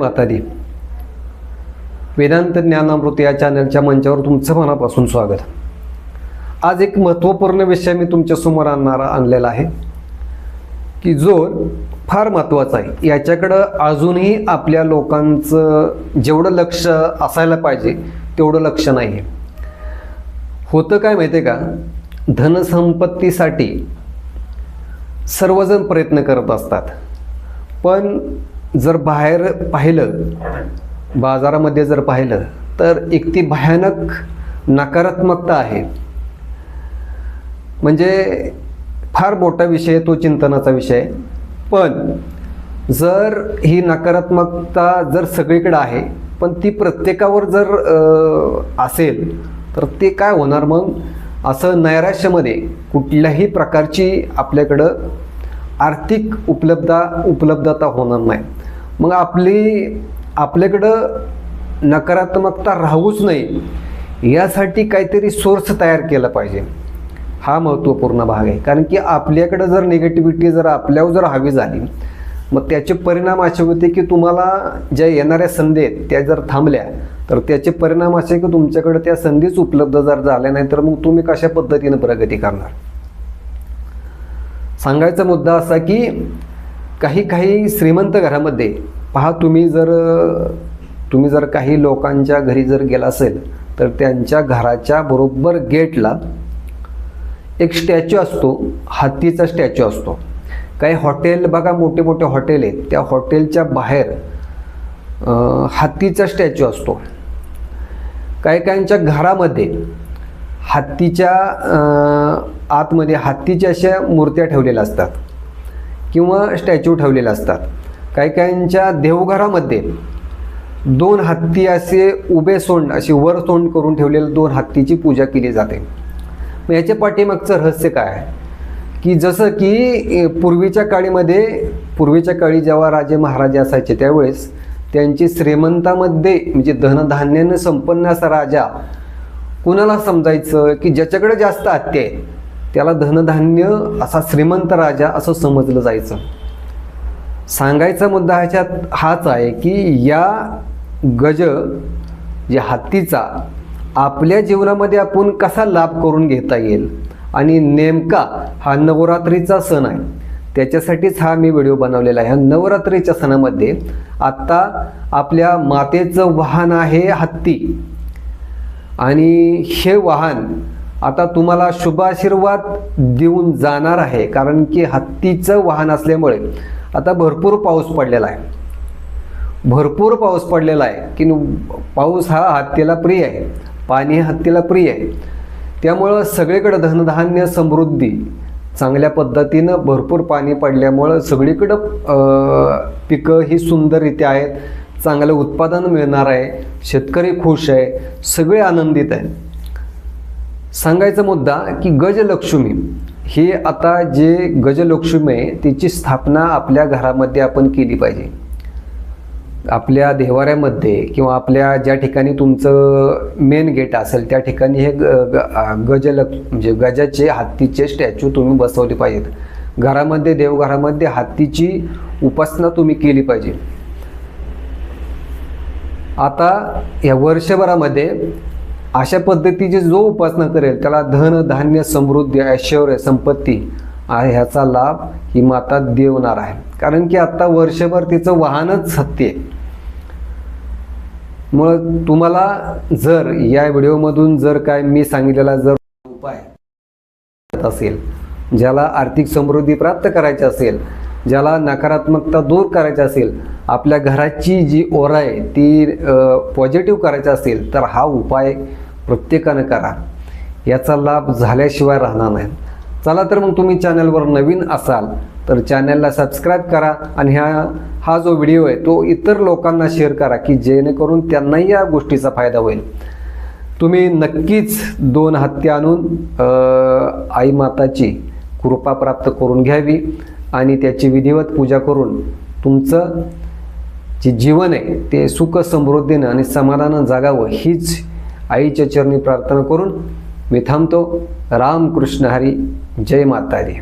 मातादी वेदांत ज्ञानामृत या चॅनलच्या मंचावर तुमचं मनापासून स्वागत. आज एक महत्त्वपूर्ण विषय मी तुमच्यासमोर आणलेला आहे की जो फार महत्त्वाचा आहे. याच्याकडं अजूनही आपल्या लोकांचं जेवढं लक्ष असायला पाहिजे तेवढं लक्ष नाही आहे. होतं काय माहिती आहे का, धनसंपत्तीसाठी सर्वजण प्रयत्न करत असतात, पण जर बाहेर पाहिलं, बाजारामध्ये जर पाहिलं तर एक ती भयानक नकारात्मकता आहे. म्हणजे फार मोठा विषय, तो चिंतनाचा विषय. पण जर ही नकारात्मकता जर सगळीकडे आहे, पण ती प्रत्येकावर जर असेल तर ते काय होणार मग, असं नैराश्यामध्ये कुठल्याही प्रकारची आपल्याकडं आर्थिक उपलब्धता होणार नाही. मग आपल्याकडं नकारात्मकता राहूच नाही यासाठी काहीतरी सोर्स तयार केला पाहिजे. हा महत्त्वपूर्ण भाग आहे. कारण की आपल्याकडं जर निगेटिव्हिटी जर आपल्यावर जर हवी झाली, मग त्याचे परिणाम असे होते की तुम्हाला ज्या येणाऱ्या संधी आहेत त्या जर थांबल्या तर त्याचे परिणाम असे की तुमच्याकडे त्या संधीच उपलब्ध जर झाल्या नाही तर मग तुम्ही कशा पद्धतीने प्रगती करणार. सांगायचा मुद्दा असा की काही श्रीमंत घरामध्ये पहा, तुम्ही जर काही लोकांच्या घरी जर गेला असेल तर त्यांच्या घराच्या बरोबर गेटला एक स्टॅच्यू असतो, हत्तीचा स्टॅच्यू असतो. काही हॉटेल बघा, मोठे मोठे हॉटेल आहेत, त्या हॉटेलच्या बाहेर हत्तीचा स्टॅच्यू असतो. काहींच्या घरामध्ये हत्तीच्या आतमध्ये हत्तीच्या अशा मूर्त्या ठेवलेल्या असतात किंवा स्टॅच्यू ठेवलेले असतात. काहींच्या देवघरामध्ये 2 हत्ती असे उभे सोंड, अशी वर सोंड करून ठेवलेले 2 हत्तीची पूजा केली जाते. मग याच्या पाठीमागचं रहस्य काय आहे की जसं की पूर्वीच्या काळी जेव्हा राजे महाराजे असायचे त्यावेळेस त्यांची श्रीमंतामध्ये म्हणजे धनधान्यानं संपन्न असा राजा कुणाला समजायचं की ज्याच्याकडे जास्त हत्ती आहे त्याला धनधान्य असा श्रीमंत राजा असं समजलं जायचं. सांगायचा मुद्दा ह्याच्यात हाच आहे की या जे हत्तीचा आपल्या जीवनामध्ये आपण कसा लाभ करून घेता येईल, आणि नेमका हा नवरात्रीचा सण आहे त्याच्यासाठीच हा मी व्हिडिओ बनवलेला आहे. ह्या नवरात्रीच्या सणामध्ये आत्ता आपल्या मातेचं वाहन आहे हत्ती, आणि हे वाहन आता तुम्हाला शुभ आशीर्वाद देऊन जाणार आहे. कारण की हत्तीचं वाहन असल्यामुळे आता भरपूर पाऊस पडलेला आहे की पाऊस हा हत्तीला प्रिय आहे, पाणी हे हत्तीला प्रिय आहे. त्यामुळं सगळीकडं धनधान्य समृद्धी चांगल्या पद्धतीनं भरपूर पाणी पडल्यामुळं सगळीकडं पिकं ही सुंदररित्या आहेत, चांगलं उत्पादन मिळणार आहे, शेतकरी खुश आहे, सगळे आनंदित आहे. सांगायचा मुद्दा की गजलक्ष्मी ही आता जे गजलक्ष्मी आहे तिची स्थापना आपल्या घरामध्ये आपण केली पाहिजे. आपल्या देवाऱ्यामध्ये किंवा आपल्या ज्या ठिकाणी तुमचं मेन गेट असेल त्या ठिकाणी हे म्हणजे गजाचे हत्तीचे स्टॅच्यू तुम्ही बसवले पाहिजेत. घरामध्ये, देवघरामध्ये हत्तीची उपासना तुम्ही केली पाहिजे. आता या वर्षभरामध्ये अशा पद्धतीची जो उपासना करेल त्याला धन धान्य समृद्धी ऐश्वर्य संपत्ती ह्याचा लाभ ही माता देवणार आहे. कारण की आता वर्षभर तिचं वाहनच हत्ती आहे. मग तुम्हाला जर या व्हिडिओमधून जर काय मी सांगितलेला जर उपाय असेल, ज्याला आर्थिक समृद्धी प्राप्त करायची असेल, ज्याला नकारात्मकता दूर करायची असेल, आपल्या घराची जी ओरा आहे ती पॉझिटिव्ह करायची असेल तर हा उपाय प्रत्येकानं करा. याचा लाभ झाल्याशिवाय राहणार नाही. चला तर मग तुम्ही चॅनलवर नवीन असाल तर चॅनलला सबस्क्राईब करा, आणि हा जो व्हिडिओ आहे तो इतर लोकांना शेअर करा की जेणेकरून त्यांनाही या गोष्टीचा फायदा होईल. तुम्ही नक्कीच 2 हत्ती आणून आई माताची कृपा प्राप्त करून घ्यावी आणि त्याची विधिवत पूजा करून तुमचं जे जीवन आहे ते सुख समृद्धीनं आणि समाधानं जागावं हीच आईच्या चरणी प्रार्थना करून मी थांबतो. रामकृष्ण हरी. जय माता दी.